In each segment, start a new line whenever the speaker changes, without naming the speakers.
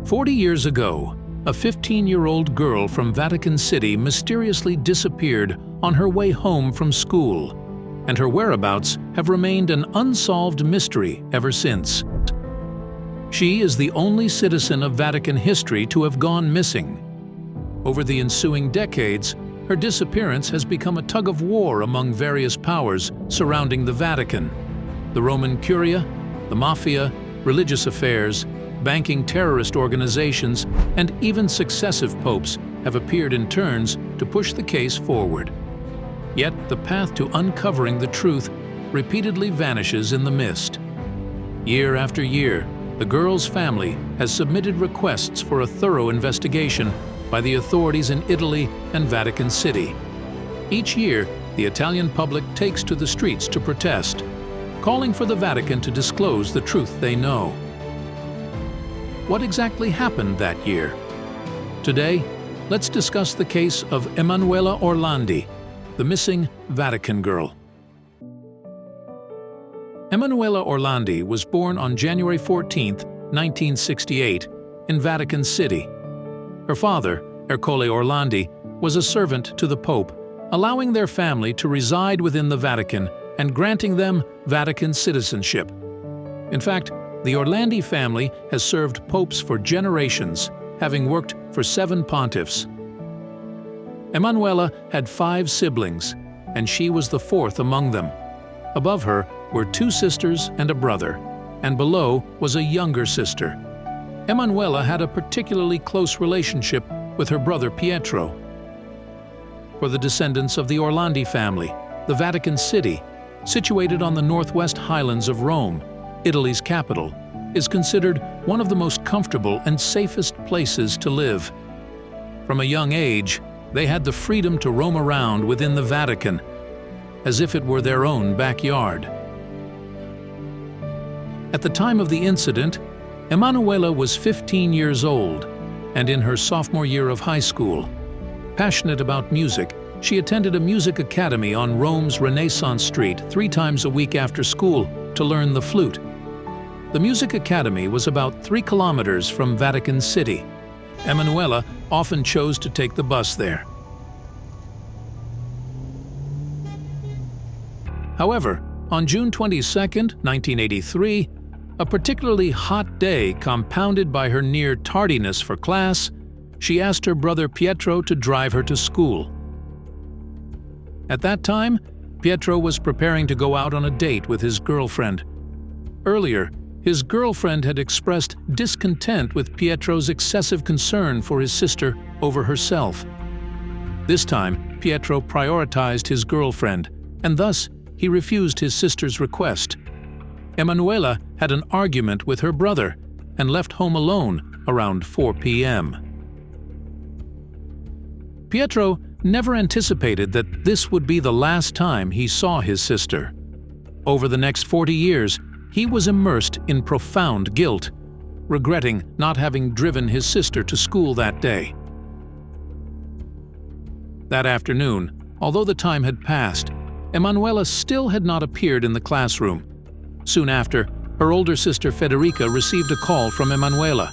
40 years ago, a 15-year-old girl from Vatican City mysteriously disappeared on her way home from school, and her whereabouts have remained an unsolved mystery ever since. She is the only citizen of Vatican history to have gone missing. Over the ensuing decades, her disappearance has become a tug-of-war among various powers surrounding the Vatican. The Roman Curia, the Mafia, religious affairs, banking terrorist organizations, and even successive popes have appeared in turns to push the case forward. Yet the path to uncovering the truth repeatedly vanishes in the mist. Year after year, the girl's family has submitted requests for a thorough investigation by the authorities in Italy and Vatican City. Each year, the Italian public takes to the streets to protest, calling for the Vatican to disclose the truth they know. What exactly happened that year? Today, let's discuss the case of Emanuela Orlandi, the missing Vatican girl. Emanuela Orlandi was born on January 14, 1968, in Vatican City. Her father, Ercole Orlandi, was a servant to the Pope, allowing their family to reside within the Vatican and granting them Vatican citizenship. In fact, the Orlandi family has served popes for generations, having worked for 7 pontiffs. Emanuela had 5 siblings, and she was the 4th among them. Above her were 2 sisters and a brother, and below was a younger sister. Emanuela had a particularly close relationship with her brother Pietro. For the descendants of the Orlandi family, the Vatican City, situated on the northwest highlands of Rome, Italy's capital, is considered one of the most comfortable and safest places to live. From a young age, they had the freedom to roam around within the Vatican, as if it were their own backyard. At the time of the incident, Emanuela was 15 years old and in her sophomore year of high school. Passionate about music, she attended a music academy on Rome's Renaissance Street 3 times a week after school to learn the flute. The music academy was about 3 kilometers from Vatican City. Emanuela often chose to take the bus there. However, on June 22, 1983, a particularly hot day compounded by her near tardiness for class, she asked her brother Pietro to drive her to school. At that time, Pietro was preparing to go out on a date with his girlfriend. Earlier, his girlfriend had expressed discontent with Pietro's excessive concern for his sister over herself. This time, Pietro prioritized his girlfriend, and thus he refused his sister's request. Emanuela had an argument with her brother and left home alone around 4 p.m. Pietro never anticipated that this would be the last time he saw his sister. Over the next 40 years, he was immersed in profound guilt, regretting not having driven his sister to school that day. That afternoon, although the time had passed, Emanuela still had not appeared in the classroom. Soon after, her older sister Federica received a call from Emanuela.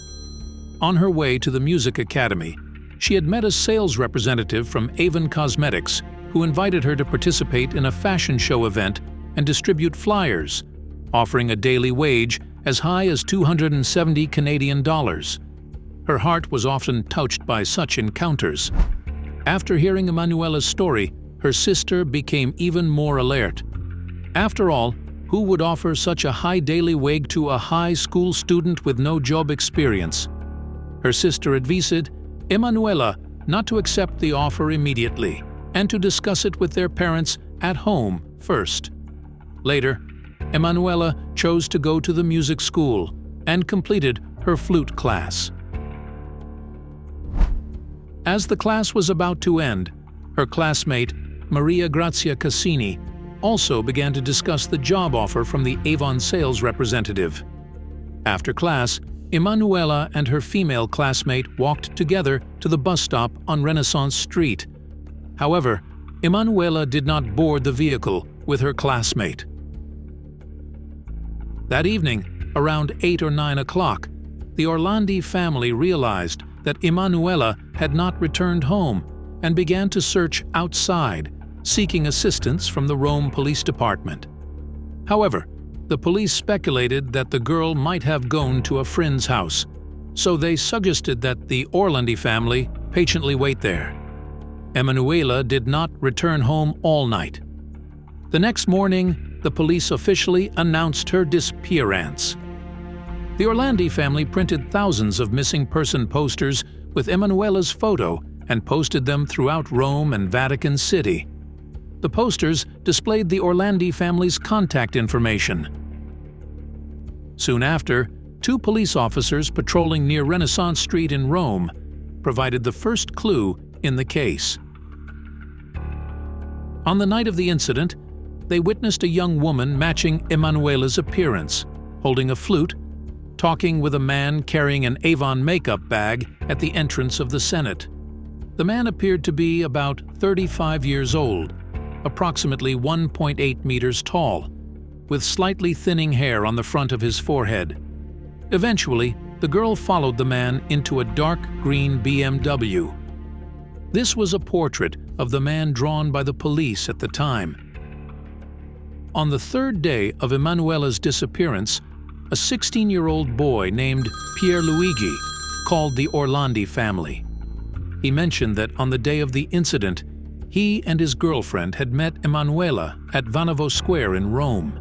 On her way to the music academy, she had met a sales representative from Avon Cosmetics who invited her to participate in a fashion show event and distribute flyers, offering a daily wage as high as $270 Canadian. Her heart was often touched by such encounters. After hearing Emanuela's story, her sister became even more alert. After all, who would offer such a high daily wage to a high school student with no job experience? Her sister advised Emanuela not to accept the offer immediately and to discuss it with their parents at home first. Later, Emanuela chose to go to the music school and completed her flute class. As the class was about to end, her classmate, Maria Grazia Cassini, also began to discuss the job offer from the Avon sales representative. After class, Emanuela and her female classmate walked together to the bus stop on Renaissance Street. However, Emanuela did not board the vehicle with her classmate. That evening, around 8 or 9 o'clock, the Orlandi family realized that Emanuela had not returned home and began to search outside, seeking assistance from the Rome Police Department. However, the police speculated that the girl might have gone to a friend's house, so they suggested that the Orlandi family patiently wait there. Emanuela did not return home all night. The next morning, the police officially announced her disappearance. The Orlandi family printed thousands of missing person posters with Emanuela's photo and posted them throughout Rome and Vatican City. The posters displayed the Orlandi family's contact information. Soon after, 2 police officers patrolling near Renaissance Street in Rome provided the first clue in the case. On the night of the incident, they witnessed a young woman matching Emanuela's appearance, holding a flute, talking with a man carrying an Avon makeup bag at the entrance of the Senate. The man appeared to be about 35 years old, approximately 1.8 meters tall, with slightly thinning hair on the front of his forehead. Eventually, the girl followed the man into a dark green BMW. This was a portrait of the man drawn by the police at the time. On the 3rd day of Emanuela's disappearance, a 16-year-old boy named Pierluigi called the Orlandi family. He mentioned that on the day of the incident, he and his girlfriend had met Emanuela at Vanovo Square in Rome.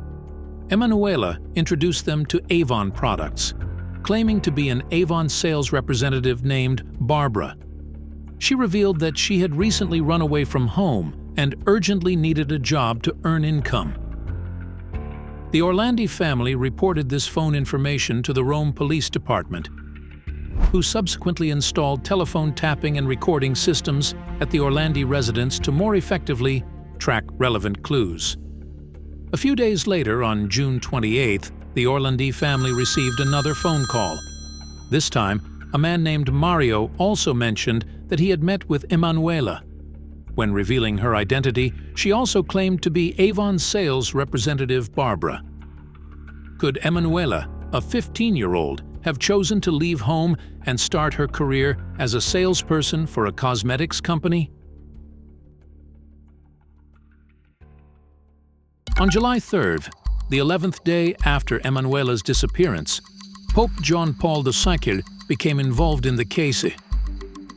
Emanuela introduced them to Avon products, claiming to be an Avon sales representative named Barbara. She revealed that she had recently run away from home and urgently needed a job to earn income. The Orlandi family reported this phone information to the Rome Police Department, who subsequently installed telephone tapping and recording systems at the Orlandi residence to more effectively track relevant clues. A few days later, on June 28th, the Orlandi family received another phone call. This time, a man named Mario also mentioned that he had met with Emanuela. When revealing her identity, she also claimed to be Avon sales representative Barbara. Could Emanuela, a 15-year-old, have chosen to leave home and start her career as a salesperson for a cosmetics company? On July 3rd, the 11th day after Emanuela's disappearance, Pope John Paul II became involved in the case.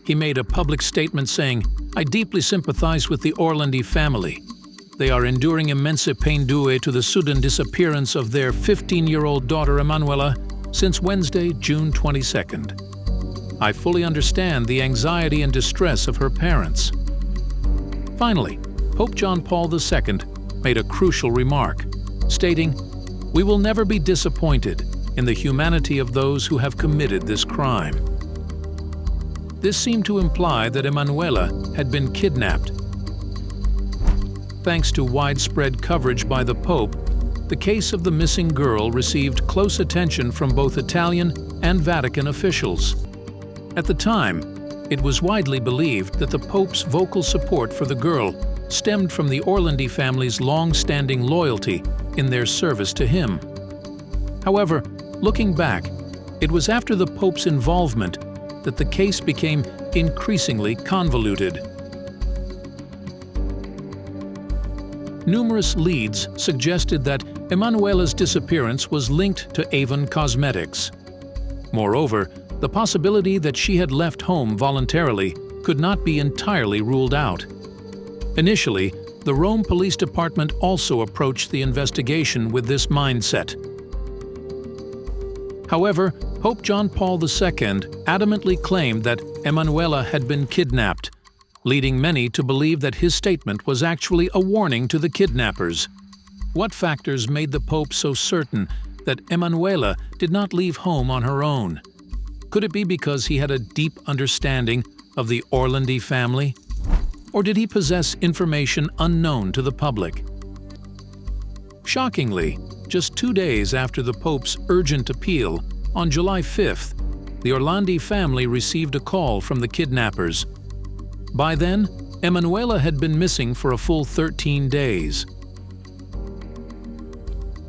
He made a public statement saying, "I deeply sympathize with the Orlandi family. They are enduring immense pain due to the sudden disappearance of their 15-year-old daughter Emanuela since Wednesday, June 22nd. I fully understand the anxiety and distress of her parents." Finally, Pope John Paul II made a crucial remark, stating, "We will never be disappointed in the humanity of those who have committed this crime." This seemed to imply that Emanuela had been kidnapped. Thanks to widespread coverage by the Pope, the case of the missing girl received close attention from both Italian and Vatican officials. At the time, it was widely believed that the Pope's vocal support for the girl stemmed from the Orlandi family's long-standing loyalty in their service to him. However, looking back, it was after the Pope's involvement that the case became increasingly convoluted. Numerous leads suggested that Emanuela's disappearance was linked to Avon Cosmetics. Moreover, the possibility that she had left home voluntarily could not be entirely ruled out. Initially, the Rome Police Department also approached the investigation with this mindset. However, Pope John Paul II adamantly claimed that Emanuela had been kidnapped, leading many to believe that his statement was actually a warning to the kidnappers. What factors made the Pope so certain that Emanuela did not leave home on her own? Could it be because he had a deep understanding of the Orlandi family? Or did he possess information unknown to the public? Shockingly, just 2 days after the Pope's urgent appeal, on July 5th, the Orlandi family received a call from the kidnappers. By then, Emanuela had been missing for a full 13 days.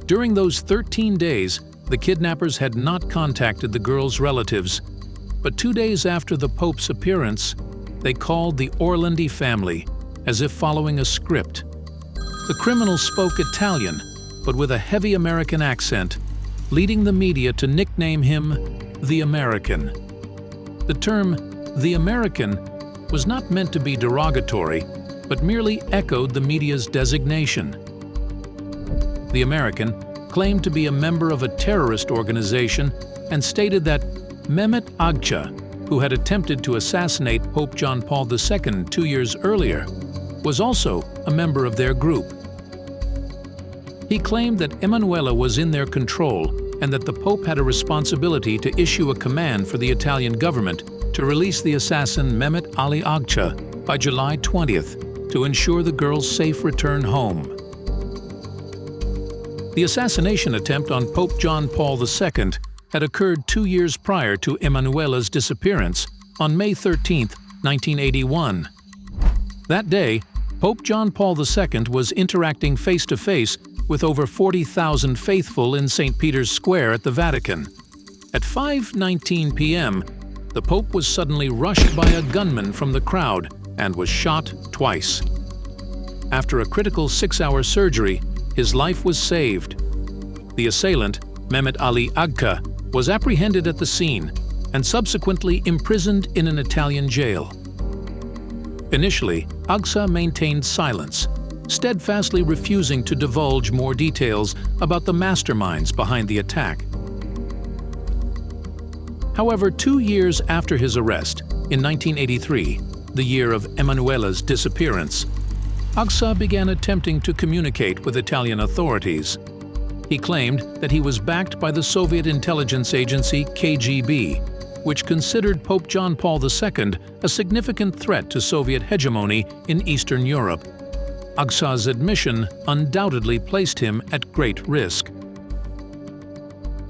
During those 13 days, The kidnappers had not contacted the girl's relatives, but 2 days after the Pope's appearance, they called the Orlandi family, as if following a script. The criminal spoke Italian, but with a heavy American accent, leading the media to nickname him the American. The term the American was not meant to be derogatory, but merely echoed the media's designation. The American claimed to be a member of a terrorist organization and stated that Mehmet Agca, who had attempted to assassinate Pope John Paul II 2 years earlier, was also a member of their group. He claimed that Emanuela was in their control and that the Pope had a responsibility to issue a command for the Italian government to release the assassin Mehmet Ali Agca by July 20th to ensure the girl's safe return home. The assassination attempt on Pope John Paul II had occurred 2 years prior to Emanuela's disappearance on May 13, 1981. That day, Pope John Paul II was interacting face-to-face with over 40,000 faithful in St. Peter's Square at the Vatican. At 5:19 p.m., the Pope was suddenly rushed by a gunman from the crowd and was shot twice. After a critical 6-hour surgery, his life was saved. The assailant, Mehmet Ali Agca, was apprehended at the scene and subsequently imprisoned in an Italian jail. Initially, Agca maintained silence, steadfastly refusing to divulge more details about the masterminds behind the attack. However, 2 years after his arrest, in 1983, the year of Emanuela's disappearance, Agca began attempting to communicate with Italian authorities. He claimed that he was backed by the Soviet intelligence agency KGB, which considered Pope John Paul II a significant threat to Soviet hegemony in Eastern Europe. Agca's admission undoubtedly placed him at great risk.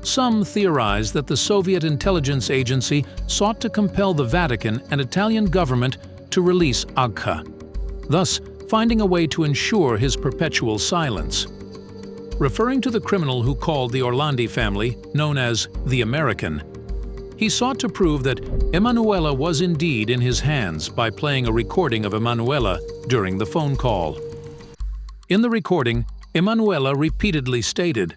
Some theorize that the Soviet intelligence agency sought to compel the Vatican and Italian government to release Agca, thus finding a way to ensure his perpetual silence. Referring to the criminal who called the Orlandi family, known as the American, he sought to prove that Emanuela was indeed in his hands by playing a recording of Emanuela during the phone call. In the recording, Emanuela repeatedly stated,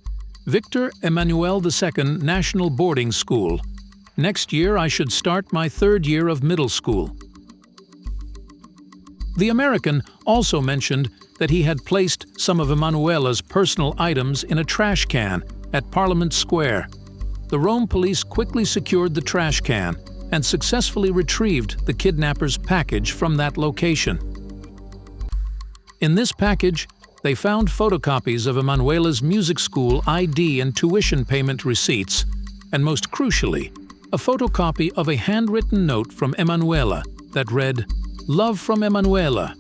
"Victor Emmanuel II National Boarding School. Next year I should start my 3rd year of middle school." The American also mentioned that he had placed some of Emanuela's personal items in a trash can at Parliament Square. The Rome police quickly secured the trash can and successfully retrieved the kidnappers' package from that location. In this package, they found photocopies of Emanuela's music school ID and tuition payment receipts, and most crucially, a photocopy of a handwritten note from Emanuela that read, "Love from Emanuela."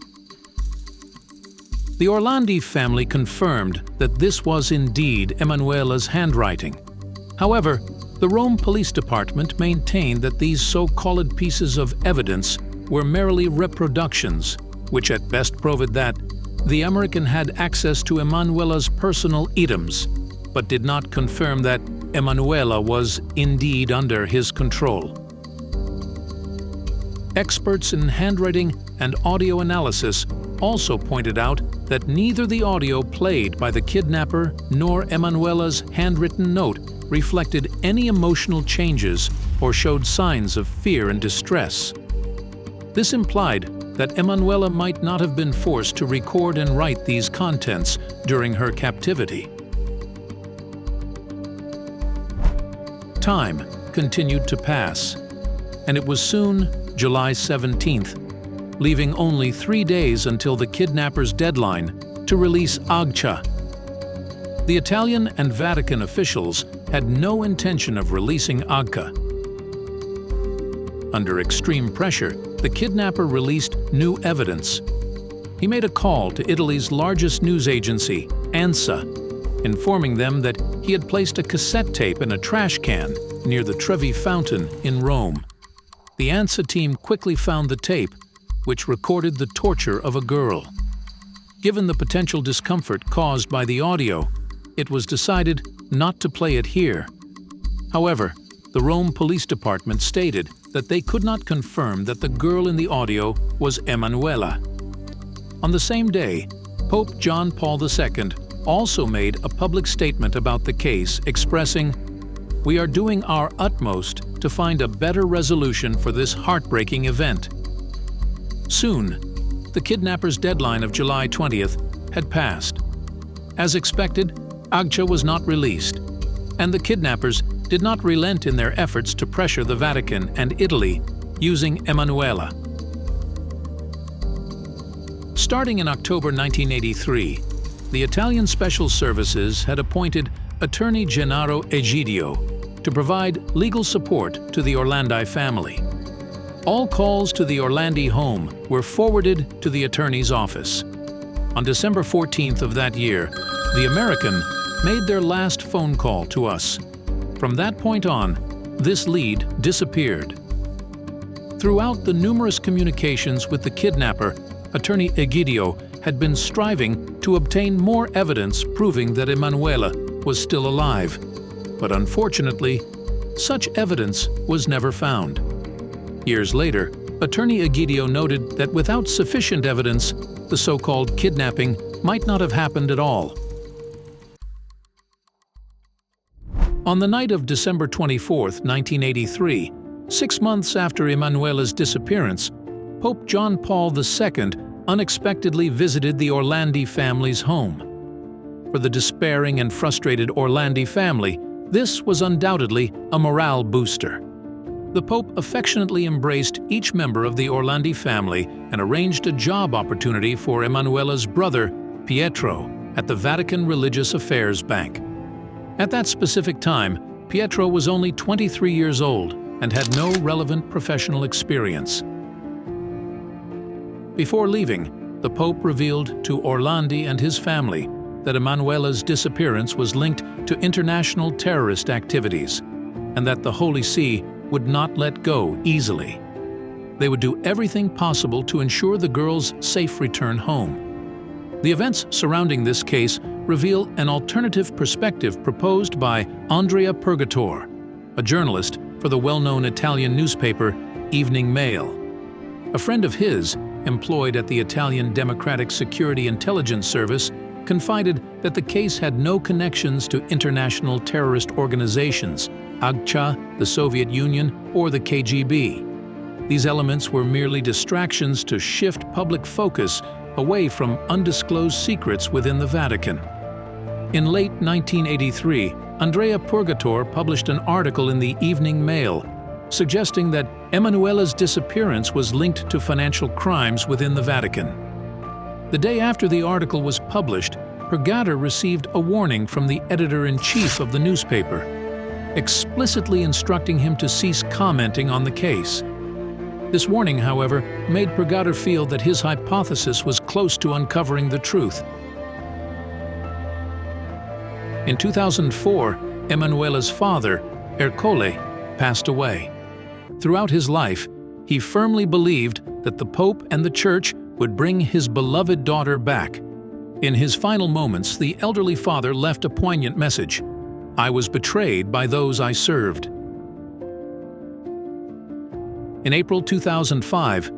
The Orlandi family confirmed that this was indeed Emanuela's handwriting. However, the Rome Police Department maintained that these so-called pieces of evidence were merely reproductions, which at best proved that the American had access to Emanuela's personal items, but did not confirm that Emanuela was indeed under his control. Experts in handwriting and audio analysis also pointed out that neither the audio played by the kidnapper nor Emanuela's handwritten note reflected any emotional changes or showed signs of fear and distress. This implied that Emanuela might not have been forced to record and write these contents during her captivity. Time continued to pass, and it was soon July 17th, leaving only 3 days until the kidnappers' deadline to release Agca. The Italian and Vatican officials had no intention of releasing Agca. Under extreme pressure, the kidnapper released new evidence. He made a call to Italy's largest news agency, ANSA, informing them that he had placed a cassette tape in a trash can near the Trevi Fountain in Rome. The ANSA team quickly found the tape, which recorded the torture of a girl. Given the potential discomfort caused by the audio, it was decided not to play it here. However, the Rome Police Department stated that they could not confirm that the girl in the audio was Emanuela. On the same day, Pope John Paul II also made a public statement about the case, expressing, "We are doing our utmost to find a better resolution for this heartbreaking event." Soon, the kidnappers' deadline of July 20th had passed. As expected, Agca was not released, and the kidnappers did not relent in their efforts to pressure the Vatican and Italy using Emanuela. Starting in October 1983, the Italian Special Services had appointed Attorney Gennaro Egidio to provide legal support to the Orlandi family. All calls to the Orlandi home were forwarded to the attorney's office. On December 14th of that year, the American made their last phone call to us. From that point on, this lead disappeared. Throughout the numerous communications with the kidnapper, Attorney Egidio had been striving to obtain more evidence proving that Emanuela was still alive. But unfortunately, such evidence was never found. Years later, Attorney Egidio noted that without sufficient evidence, the so-called kidnapping might not have happened at all. On the night of December 24, 1983, 6 months after Emanuela's disappearance, Pope John Paul II unexpectedly visited the Orlandi family's home. For the despairing and frustrated Orlandi family, this was undoubtedly a morale booster. The Pope affectionately embraced each member of the Orlandi family and arranged a job opportunity for Emanuela's brother, Pietro, at the Vatican Religious Affairs Bank. At that specific time, Pietro was only 23 years old and had no relevant professional experience. Before leaving, the Pope revealed to Orlandi and his family that Emanuela's disappearance was linked to international terrorist activities, and that the Holy See would not let go easily. They would do everything possible to ensure the girl's safe return home. The events surrounding this case reveal an alternative perspective proposed by Andrea Purgator, a journalist for the well-known Italian newspaper Evening Mail. A friend of his, employed at the Italian Democratic Security Intelligence Service, confided that the case had no connections to international terrorist organizations, Agca, the Soviet Union, or the KGB. These elements were merely distractions to shift public focus away from undisclosed secrets within the Vatican. In late 1983, Andrea Purgator published an article in the Evening Mail suggesting that Emanuela's disappearance was linked to financial crimes within the Vatican. The day after the article was published, Purgator received a warning from the editor-in-chief of the newspaper, explicitly instructing him to cease commenting on the case. This warning, however, made Purgator feel that his hypothesis was close to uncovering the truth. In 2004, Emanuela's father, Ercole, passed away. Throughout his life, he firmly believed that the Pope and the Church would bring his beloved daughter back. In his final moments, the elderly father left a poignant message: "I was betrayed by those I served." In April 2005,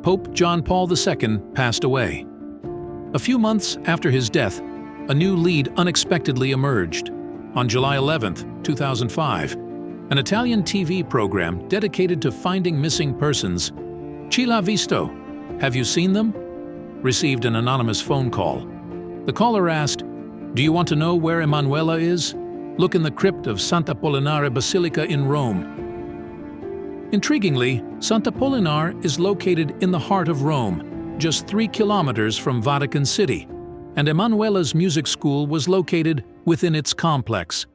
Pope John Paul II passed away. A few months after his death, a new lead unexpectedly emerged. On July 11, 2005, an Italian TV program dedicated to finding missing persons, Chi l'ha visto? Have you seen them? Received an anonymous phone call. The caller asked, "Do you want to know where Emanuela is? Look in the crypt of Sant'Apollinare Basilica in Rome." Intriguingly, Sant'Apollinare is located in the heart of Rome, just 3 kilometers from Vatican City, and Emanuela's music school was located within its complex.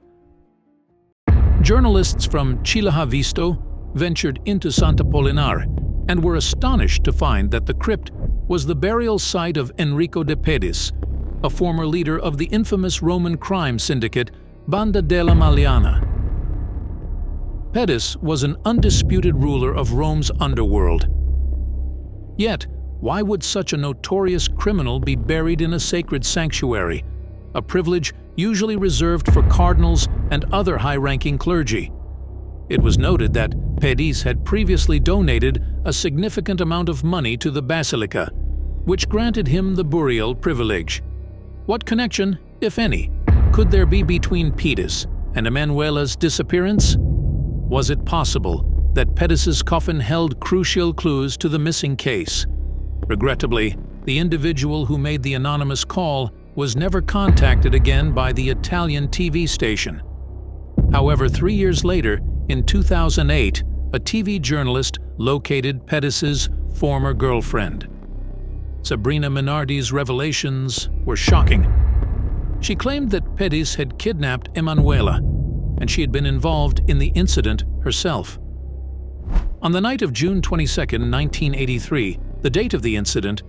Journalists from Chi l'ha visto ventured into Sant'Apollinare and were astonished to find that the crypt was the burial site of Enrico de Pedis, a former leader of the infamous Roman crime syndicate Banda della Maliana. Pedis was an undisputed ruler of Rome's underworld. Yet, why would such a notorious criminal be buried in a sacred sanctuary, a privilege usually reserved for cardinals and other high-ranking clergy. It was noted that Pedis had previously donated a significant amount of money to the basilica, which granted him the burial privilege. What connection, if any, could there be between Pedis and Emanuela's disappearance? Was it possible that Pedis's coffin held crucial clues to the missing case? Regrettably, the individual who made the anonymous call was never contacted again by the Italian TV station. However, 3 years later, in 2008, a TV journalist located Pedis's former girlfriend. Sabrina Minardi's revelations were shocking. She claimed that Pedis had kidnapped Emanuela, and she had been involved in the incident herself. On the night of June 22, 1983, the date of the incident,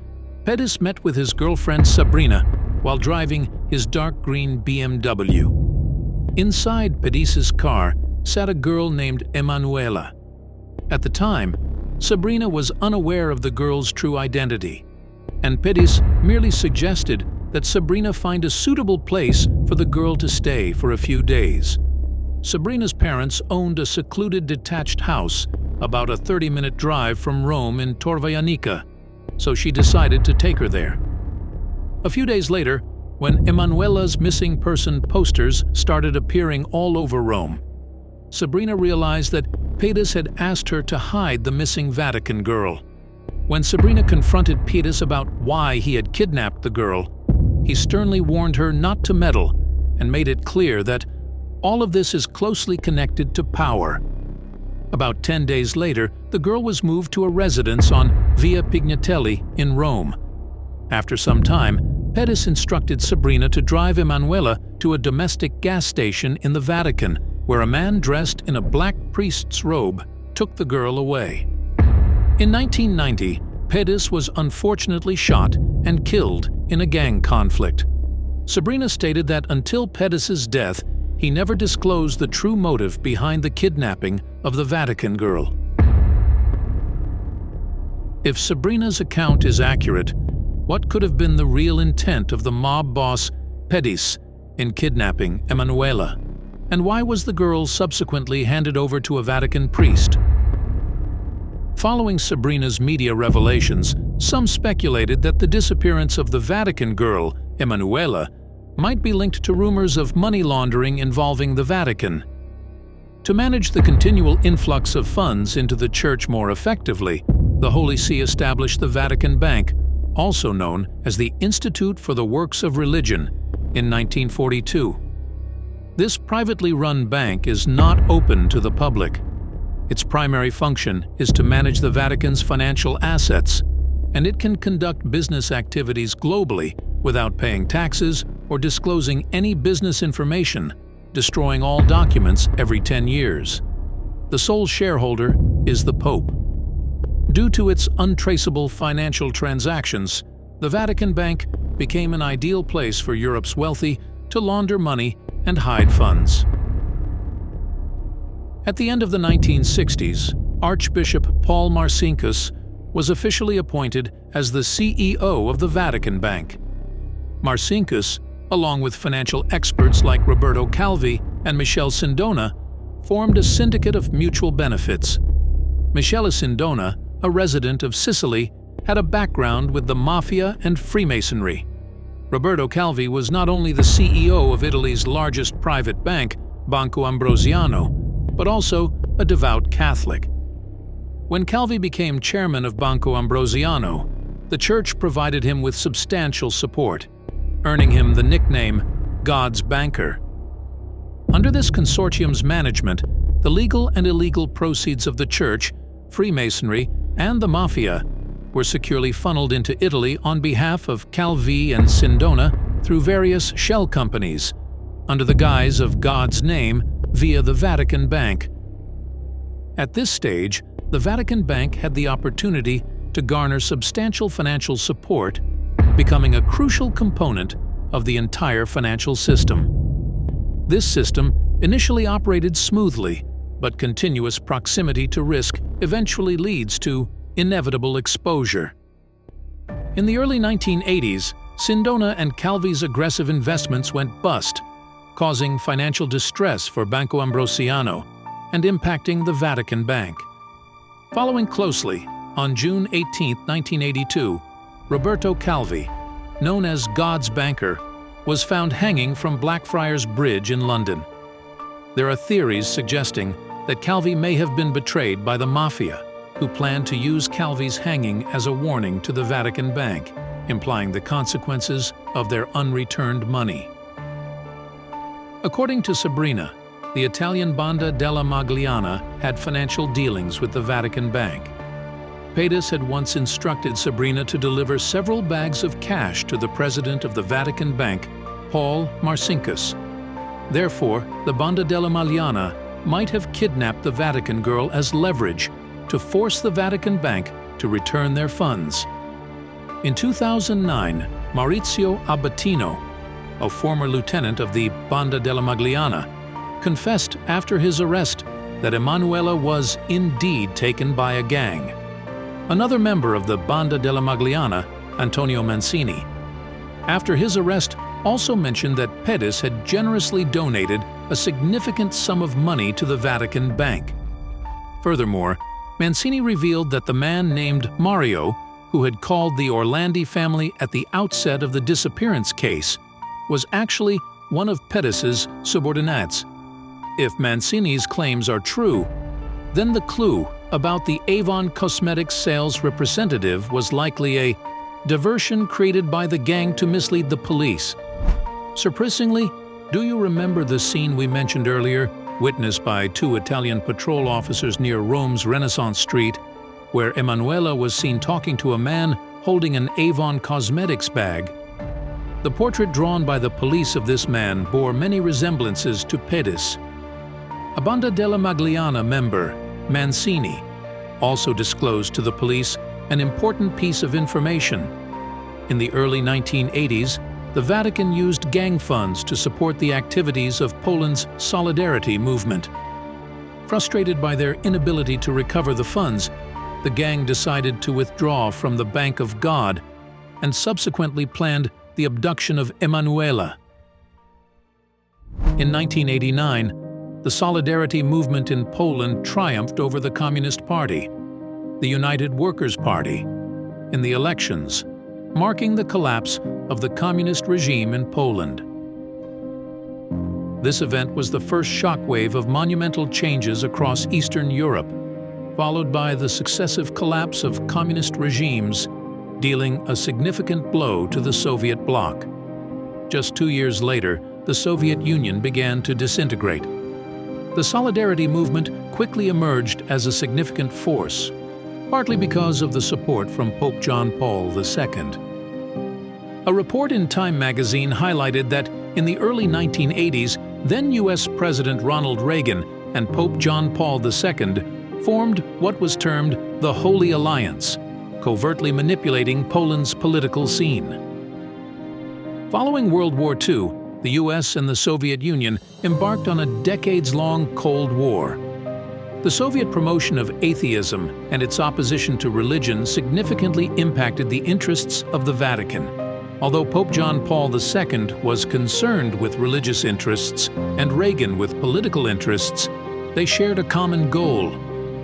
Pedis met with his girlfriend Sabrina while driving his dark green BMW. Inside Pedis's car sat a girl named Emanuela. At the time, Sabrina was unaware of the girl's true identity, and Pedis merely suggested that Sabrina find a suitable place for the girl to stay for a few days. Sabrina's parents owned a secluded detached house about a 30-minute drive from Rome in Torvaianica, so she decided to take her there. A few days later, when Emanuela's missing person posters started appearing all over Rome, Sabrina realized that Pedis had asked her to hide the missing Vatican girl. When Sabrina confronted Pedis about why he had kidnapped the girl, he sternly warned her not to meddle and made it clear that all of this is closely connected to power. About 10 days later, the girl was moved to a residence on Via Pignatelli in Rome. After some time, Pedis instructed Sabrina to drive Emanuela to a domestic gas station in the Vatican, where a man dressed in a black priest's robe took the girl away. In 1990, Pedis was unfortunately shot and killed in a gang conflict. Sabrina stated that until Pedis's death, he never disclosed the true motive behind the kidnapping of the Vatican girl. If Sabrina's account is accurate, what could have been the real intent of the mob boss Pedis in kidnapping Emanuela? And why was the girl subsequently handed over to a Vatican priest? Following Sabrina's media revelations, some speculated that the disappearance of the Vatican girl, Emanuela, might be linked to rumors of money laundering involving the Vatican. To manage the continual influx of funds into the Church more effectively, the Holy See established the Vatican Bank, also known as the Institute for the Works of Religion, in 1942. This privately run bank is not open to the public. Its primary function is to manage the Vatican's financial assets, and it can conduct business activities globally without paying taxes or disclosing any business information, destroying all documents every 10 years. The sole shareholder is the Pope. Due to its untraceable financial transactions, the Vatican Bank became an ideal place for Europe's wealthy to launder money and hide funds. At the end of the 1960s, Archbishop Paul Marcinkus was officially appointed as the CEO of the Vatican Bank. Marcinkus, along with financial experts like Roberto Calvi and Michele Sindona, formed a syndicate of mutual benefits. Michele Sindona, a resident of Sicily, had a background with the Mafia and Freemasonry. Roberto Calvi was not only the CEO of Italy's largest private bank, Banco Ambrosiano, but also a devout Catholic. When Calvi became chairman of Banco Ambrosiano, the church provided him with substantial support, earning him the nickname God's Banker. Under this consortium's management, the legal and illegal proceeds of the church, Freemasonry, and the Mafia were securely funneled into Italy on behalf of Calvi and Sindona through various shell companies, under the guise of God's name via the Vatican Bank. At this stage, the Vatican Bank had the opportunity to garner substantial financial support, becoming a crucial component of the entire financial system. This system initially operated smoothly, but continuous proximity to risk eventually leads to inevitable exposure. In the early 1980s, Sindona and Calvi's aggressive investments went bust, causing financial distress for Banco Ambrosiano and impacting the Vatican Bank. Following closely, on June 18, 1982, Roberto Calvi, known as God's banker, was found hanging from Blackfriars Bridge in London. There are theories suggesting that Calvi may have been betrayed by the Mafia, who planned to use Calvi's hanging as a warning to the Vatican Bank, implying the consequences of their unreturned money. According to Sabrina, the Italian Banda della Magliana had financial dealings with the Vatican Bank. Pedis had once instructed Sabrina to deliver several bags of cash to the president of the Vatican Bank, Paul Marcinkus. Therefore, the Banda della Magliana might have kidnapped the Vatican Girl as leverage to force the Vatican Bank to return their funds. In 2009, Maurizio Abatino, a former lieutenant of the Banda della Magliana, confessed after his arrest that Emanuela was indeed taken by a gang. Another member of the Banda della Magliana, Antonio Mancini, after his arrest also mentioned that Pedis had generously donated a significant sum of money to the Vatican Bank. Furthermore, Mancini revealed that the man named Mario, who had called the Orlandi family at the outset of the disappearance case, was actually one of Pedis's subordinates. If Mancini's claims are true, then the clue about the Avon Cosmetics sales representative was likely a diversion created by the gang to mislead the police. Surprisingly, do you remember the scene we mentioned earlier, witnessed by two Italian patrol officers near Rome's Renaissance Street, where Emanuela was seen talking to a man holding an Avon Cosmetics bag? The portrait drawn by the police of this man bore many resemblances to Pedis. A Banda della Magliana member, Mancini, also disclosed to the police an important piece of information. In the early 1980s, the Vatican used gang funds to support the activities of Poland's Solidarity movement. Frustrated by their inability to recover the funds, the gang decided to withdraw from the Bank of God and subsequently planned the abduction of Emanuela. In 1989, the Solidarity movement in Poland triumphed over the Communist Party, the United Workers' Party, in the elections, marking the collapse of the communist regime in Poland. This event was the first shockwave of monumental changes across Eastern Europe, followed by the successive collapse of communist regimes, dealing a significant blow to the Soviet bloc. Just 2 years later, the Soviet Union began to disintegrate. The Solidarity movement quickly emerged as a significant force, partly because of the support from Pope John Paul II. A report in Time magazine highlighted that in the early 1980s, then U.S. President Ronald Reagan and Pope John Paul II formed what was termed the Holy Alliance, covertly manipulating Poland's political scene. Following World War II, the U.S. and the Soviet Union embarked on a decades-long Cold War. The Soviet promotion of atheism and its opposition to religion significantly impacted the interests of the Vatican. Although Pope John Paul II was concerned with religious interests and Reagan with political interests, they shared a common goal: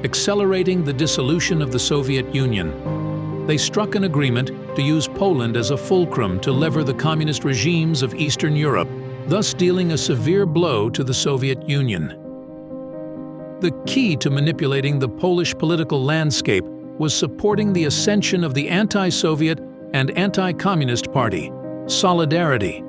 accelerating the dissolution of the Soviet Union. They struck an agreement to use Poland as a fulcrum to lever the communist regimes of Eastern Europe, thus dealing a severe blow to the Soviet Union. The key to manipulating the Polish political landscape was supporting the ascension of the anti-Soviet and anti-communist party, Solidarity.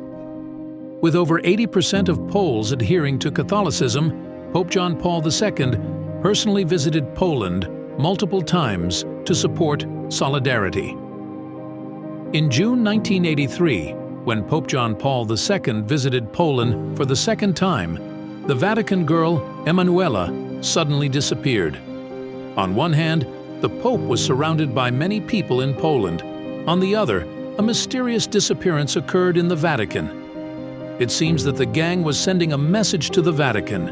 With over 80% of Poles adhering to Catholicism, Pope John Paul II personally visited Poland multiple times to support Solidarity. In June 1983, when Pope John Paul II visited Poland for the second time, the Vatican Girl, Emanuela, suddenly disappeared. On one hand, the Pope was surrounded by many people in Poland. On the other, a mysterious disappearance occurred in the Vatican. It seems that the gang was sending a message to the Vatican: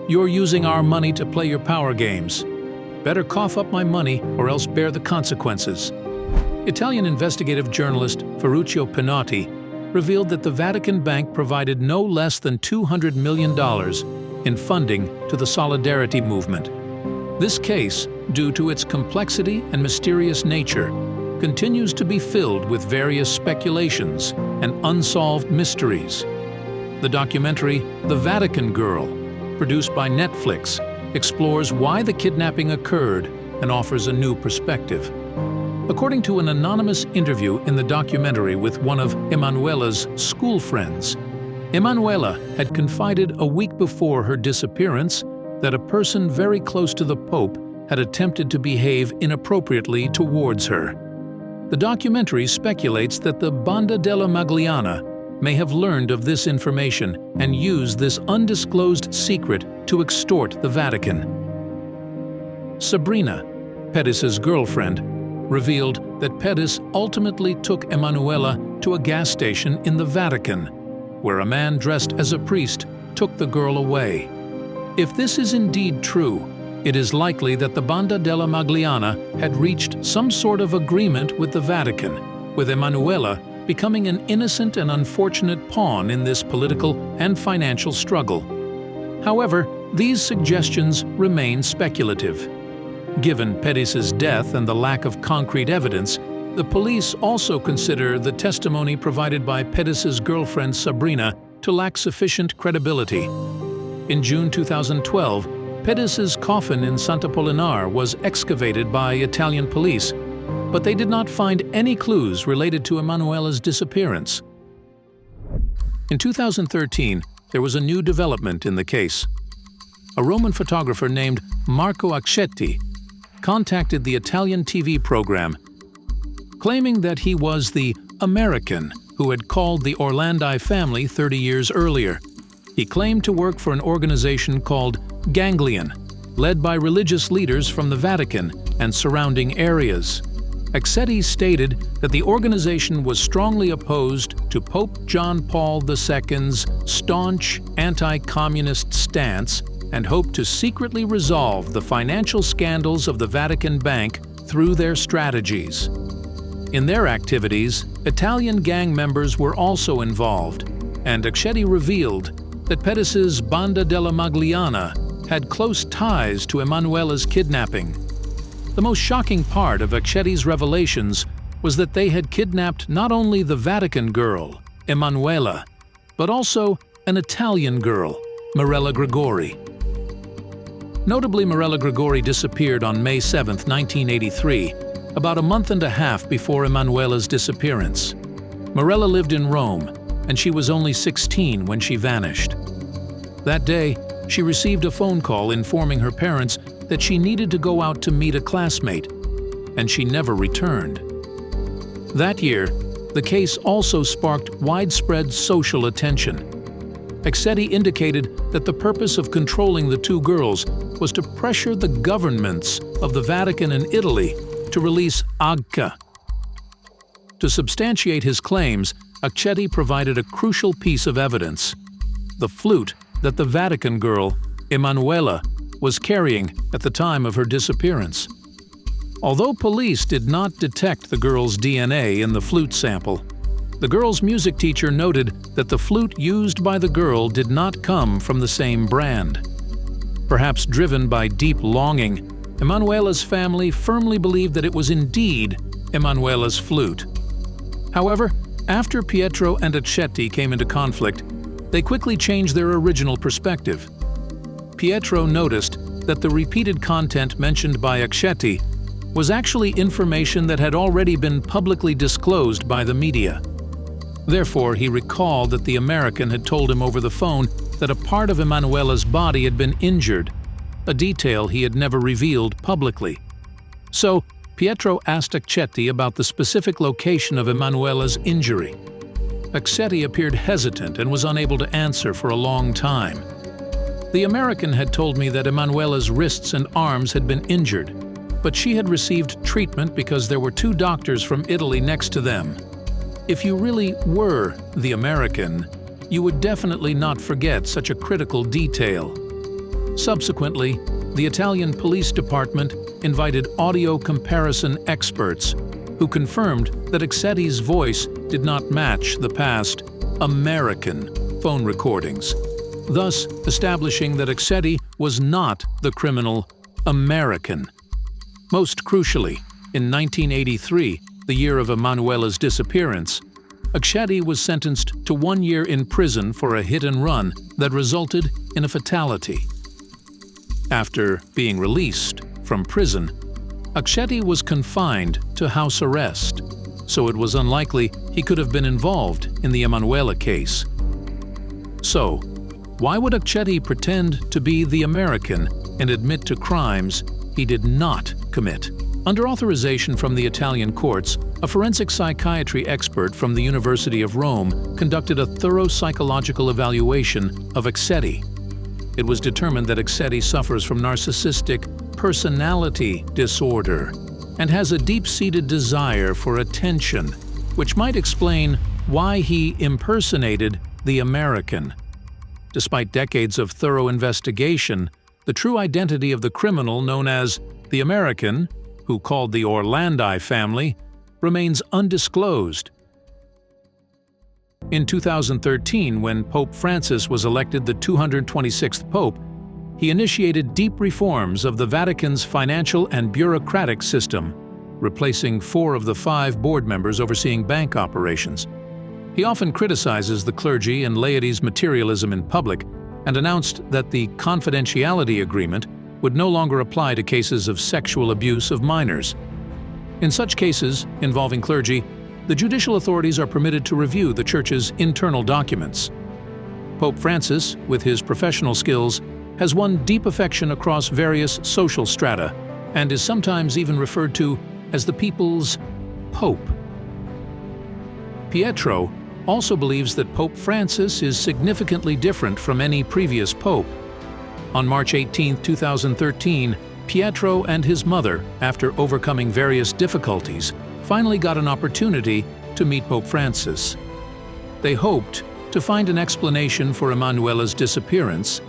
"You're using our money to play your power games. Better cough up my money or else bear the consequences." Italian investigative journalist Ferruccio Pinotti revealed that the Vatican Bank provided no less than $200 million in funding to the Solidarity movement. This case, due to its complexity and mysterious nature, continues to be filled with various speculations and unsolved mysteries. The documentary The Vatican Girl, produced by Netflix, explores why the kidnapping occurred and offers a new perspective. According to an anonymous interview in the documentary with one of Emanuela's school friends, Emanuela had confided a week before her disappearance that a person very close to the Pope had attempted to behave inappropriately towards her. The documentary speculates that the Banda della Magliana may have learned of this information and used this undisclosed secret to extort the Vatican. Sabrina, Pettis's girlfriend, revealed that Pettis ultimately took Emanuela to a gas station in the Vatican, where a man dressed as a priest took the girl away. If this is indeed true, it is likely that the Banda della Magliana had reached some sort of agreement with the Vatican, with Emanuela becoming an innocent and unfortunate pawn in this political and financial struggle. However, these suggestions remain speculative. Given Pettis's death and the lack of concrete evidence, the police also consider the testimony provided by Pettis's girlfriend Sabrina to lack sufficient credibility. In June 2012, Pettis's coffin in Sant'Apollinare was excavated by Italian police, but they did not find any clues related to Emanuela's disappearance. In 2013, there was a new development in the case. A Roman photographer named Marco Accetti contacted the Italian TV program, claiming that he was the American who had called the Orlandi family 30 years earlier. He claimed to work for an organization called Ganglion, led by religious leaders from the Vatican and surrounding areas. Accetti stated that the organization was strongly opposed to Pope John Paul II's staunch anti-communist stance and hoped to secretly resolve the financial scandals of the Vatican Bank through their strategies. In their activities, Italian gang members were also involved, and Accetti revealed that Pettis's Banda della Magliana had close ties to Emanuela's kidnapping. The most shocking part of Accetti's revelations was that they had kidnapped not only the Vatican girl, Emanuela, but also an Italian girl, Mirella Gregori. Notably, Mirella Gregori disappeared on May 7, 1983, about a month and a half before Emanuela's disappearance. Mirella lived in Rome, and she was only 16 when she vanished. That day, she received a phone call informing her parents that she needed to go out to meet a classmate, and she never returned. That year, the case also sparked widespread social attention. Accetti indicated that the purpose of controlling the two girls was to pressure the governments of the Vatican and Italy to release Agca. To substantiate his claims, Accetti provided a crucial piece of evidence: the flute that the Vatican girl, Emanuela, was carrying at the time of her disappearance. Although police did not detect the girl's DNA in the flute sample, the girl's music teacher noted that the flute used by the girl did not come from the same brand. Perhaps driven by deep longing, Emanuela's family firmly believed that it was indeed Emanuela's flute. However, after Pietro and Accetti came into conflict, they quickly changed their original perspective. Pietro noticed that the repeated content mentioned by Accetti was actually information that had already been publicly disclosed by the media. Therefore, he recalled that the American had told him over the phone that a part of Emanuela's body had been injured, a detail he had never revealed publicly. So, Pietro asked Accetti about the specific location of Emanuela's injury. Accetti appeared hesitant and was unable to answer for a long time. The American had told me that Emanuela's wrists and arms had been injured, but she had received treatment because there were two doctors from Italy next to them. If you really were the American, you would definitely not forget such a critical detail. Subsequently, the Italian police department invited audio comparison experts who confirmed that Oxetti's voice did not match the past American phone recordings, thus establishing that Oxetti was not the criminal American. Most crucially, in 1983, the year of Emanuela's disappearance, Oxetti was sentenced to 1 year in prison for a hit-and-run that resulted in a fatality. After being released from prison, Oxetti was confined to house arrest, so it was unlikely he could have been involved in the Emanuela case. So, why would Oxetti pretend to be the American and admit to crimes he did not commit? Under authorization from the Italian courts, a forensic psychiatry expert from the University of Rome conducted a thorough psychological evaluation of Oxetti. It was determined that Oxetti suffers from narcissistic personality disorder and has a deep-seated desire for attention, which might explain why he impersonated the American. Despite decades of thorough investigation, the true identity of the criminal known as the American, who called the Orlandi family, remains undisclosed. In 2013, when Pope Francis was elected the 226th Pope, he initiated deep reforms of the Vatican's financial and bureaucratic system, replacing 4 of the 5 board members overseeing bank operations. He often criticizes the clergy and laity's materialism in public and announced that the confidentiality agreement would no longer apply to cases of sexual abuse of minors. In such cases involving clergy, the judicial authorities are permitted to review the Church's internal documents. Pope Francis, with his professional skills, has won deep affection across various social strata and is sometimes even referred to as the people's Pope. Pietro also believes that Pope Francis is significantly different from any previous pope. On March 18, 2013, Pietro and his mother, after overcoming various difficulties, finally got an opportunity to meet Pope Francis. They hoped to find an explanation for Emanuela's disappearance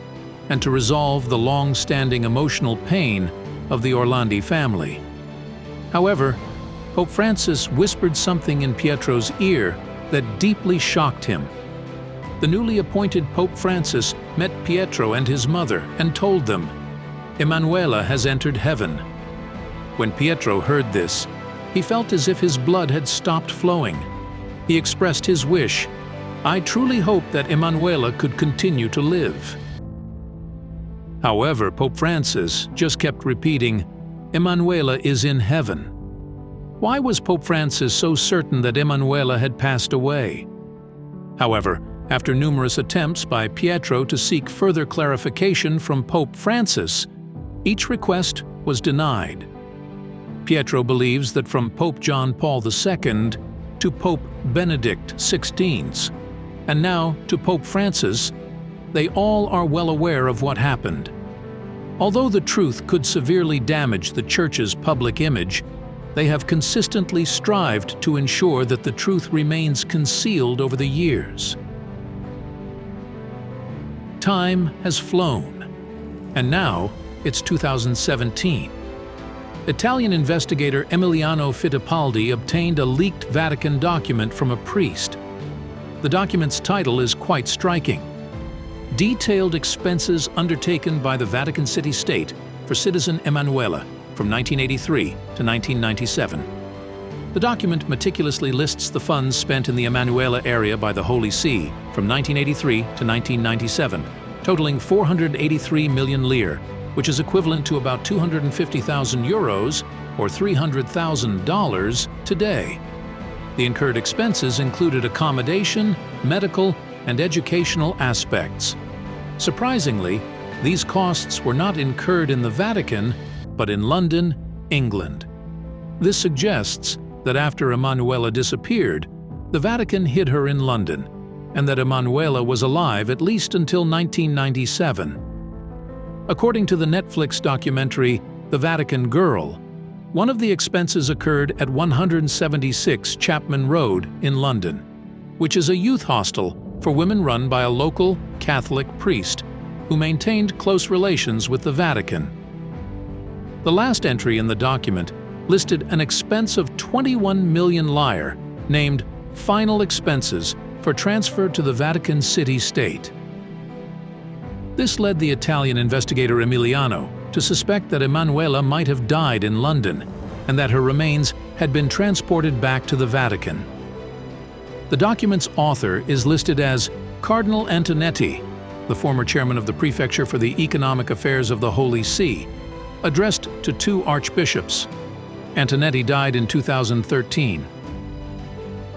and to resolve the long-standing emotional pain of the Orlandi family. However, Pope Francis whispered something in Pietro's ear that deeply shocked him. The newly appointed Pope Francis met Pietro and his mother and told them, "Emanuela has entered heaven." When Pietro heard this, he felt as if his blood had stopped flowing. He expressed his wish, "I truly hope that Emanuela could continue to live." However, Pope Francis just kept repeating, "Emanuela is in heaven." Why was Pope Francis so certain that Emanuela had passed away? However, after numerous attempts by Pietro to seek further clarification from Pope Francis, each request was denied. Pietro believes that from Pope John Paul II to Pope Benedict XVI, and now to Pope Francis, they all are well aware of what happened. Although the truth could severely damage the Church's public image, they have consistently strived to ensure that the truth remains concealed over the years. Time has flown, and now it's 2017. Italian investigator Emiliano Fittipaldi obtained a leaked Vatican document from a priest. The document's title is quite striking: Detailed Expenses Undertaken by the Vatican City State for Citizen Emanuela from 1983 to 1997. The document meticulously lists the funds spent in the Emanuela area by the Holy See from 1983 to 1997, totaling 483 million lire, which is equivalent to about 250,000 euros or $300,000 today. The incurred expenses included accommodation, medical, and educational aspects. Surprisingly, these costs were not incurred in the Vatican, but in London, England. This suggests that after Emanuela disappeared, the Vatican hid her in London, and that Emanuela was alive at least until 1997. According to the Netflix documentary The Vatican Girl, one of the expenses occurred at 176 Chapman Road in London, which is a youth hostel for women run by a local Catholic priest who maintained close relations with the Vatican. The last entry in the document listed an expense of 21 million lire, named final expenses, for transfer to the Vatican City State. This led the Italian investigator Emiliano to suspect that Emanuela might have died in London and that her remains had been transported back to the Vatican. The document's author is listed as Cardinal Antonetti, the former chairman of the Prefecture for the Economic Affairs of the Holy See, addressed to 2 archbishops. Antonetti died in 2013.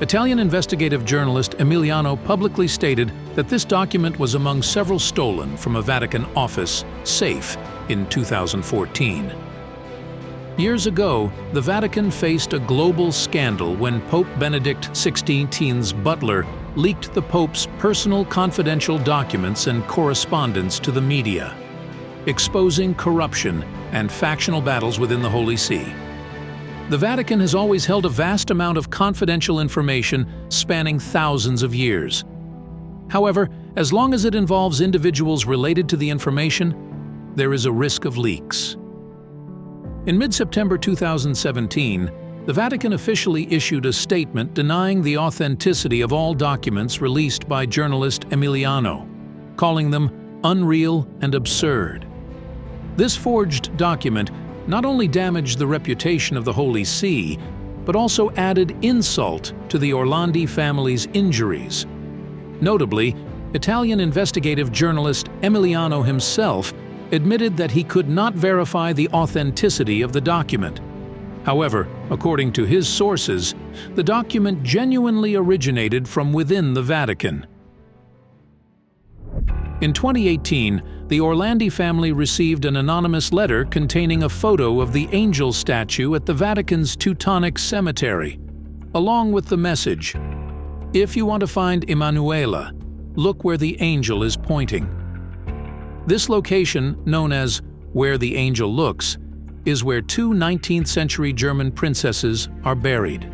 Italian investigative journalist Emiliano publicly stated that this document was among several stolen from a Vatican office safe in 2014. Years ago, the Vatican faced a global scandal when Pope Benedict XVI's butler leaked the Pope's personal confidential documents and correspondence to the media, exposing corruption and factional battles within the Holy See. The Vatican has always held a vast amount of confidential information spanning thousands of years. However, as long as it involves individuals related to the information, there is a risk of leaks. In mid-September 2017, the Vatican officially issued a statement denying the authenticity of all documents released by journalist Emiliano, calling them unreal and absurd. This forged document not only damaged the reputation of the Holy See, but also added insult to the Orlandi family's injuries. Notably, Italian investigative journalist Emiliano himself admitted that he could not verify the authenticity of the document. However, according to his sources, the document genuinely originated from within the Vatican. In 2018, the Orlandi family received an anonymous letter containing a photo of the angel statue at the Vatican's Teutonic Cemetery, along with the message, "If you want to find Emanuela, look where the angel is pointing." This location, known as "Where the Angel Looks," is where 2 19th-century German princesses are buried.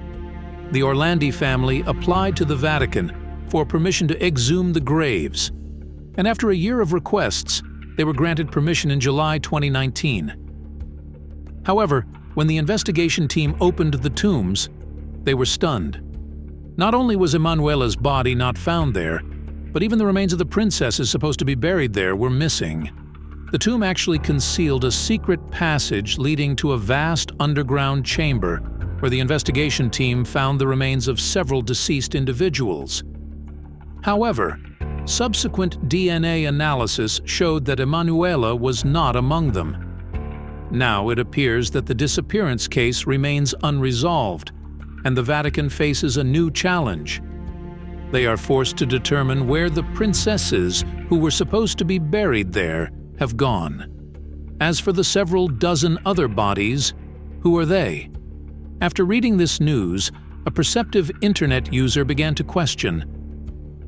The Orlandi family applied to the Vatican for permission to exhume the graves, and after a year of requests, they were granted permission in July 2019. However, when the investigation team opened the tombs, they were stunned. Not only was Emanuela's body not found there, but even the remains of the princesses supposed to be buried there were missing. The tomb actually concealed a secret passage leading to a vast underground chamber where the investigation team found the remains of several deceased individuals. However, subsequent DNA analysis showed that Emanuela was not among them. Now it appears that the disappearance case remains unresolved, and the Vatican faces a new challenge. They are forced to determine where the princesses who were supposed to be buried there have gone. As for the several dozen other bodies, who are they? After reading this news, a perceptive internet user began to question,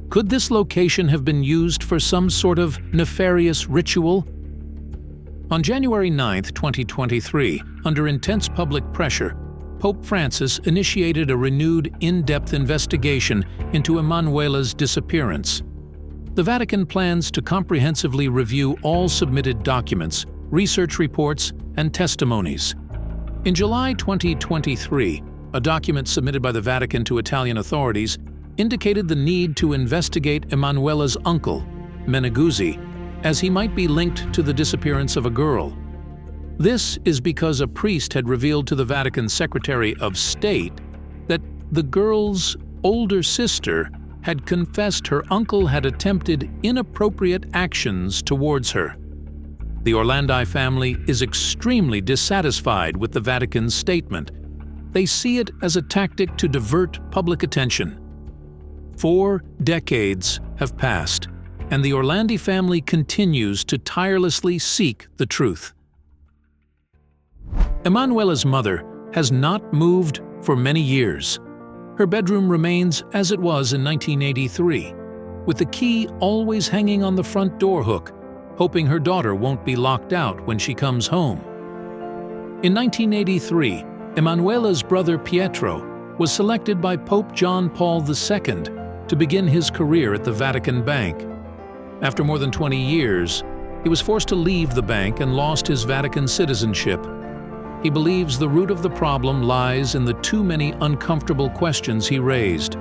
could this location have been used for some sort of nefarious ritual? On January 9, 2023, under intense public pressure, Pope Francis initiated a renewed, in-depth investigation into Emanuela's disappearance. The Vatican plans to comprehensively review all submitted documents, research reports, and testimonies. In July 2023, a document submitted by the Vatican to Italian authorities indicated the need to investigate Emanuela's uncle, Meneguzzi, as he might be linked to the disappearance of a girl. This is because a priest had revealed to the Vatican Secretary of State that the girl's older sister had confessed her uncle had attempted inappropriate actions towards her. The Orlandi family is extremely dissatisfied with the Vatican's statement. They see it as a tactic to divert public attention. 4 decades have passed, and the Orlandi family continues to tirelessly seek the truth. Emanuela's mother has not moved for many years. Her bedroom remains as it was in 1983, with the key always hanging on the front door hook, hoping her daughter won't be locked out when she comes home. In 1983, Emanuela's brother Pietro was selected by Pope John Paul II to begin his career at the Vatican Bank. After more than 20 years, he was forced to leave the bank and lost his Vatican citizenship. He believes the root of the problem lies in the too many uncomfortable questions he raised.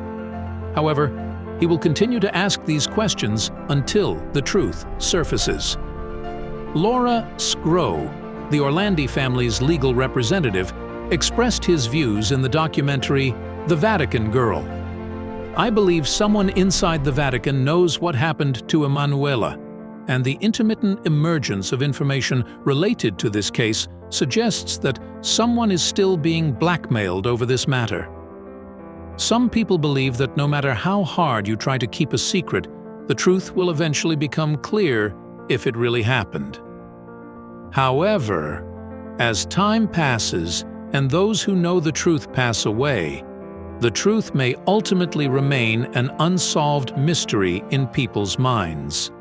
However, he will continue to ask these questions until the truth surfaces. Laura Scrow, the Orlandi family's legal representative, expressed his views in the documentary The Vatican Girl. "I believe someone inside the Vatican knows what happened to Emanuela, and the intermittent emergence of information related to this case suggests that someone is still being blackmailed over this matter. Some people believe that no matter how hard you try to keep a secret, the truth will eventually become clear if it really happened. However, as time passes and those who know the truth pass away, the truth may ultimately remain an unsolved mystery in people's minds."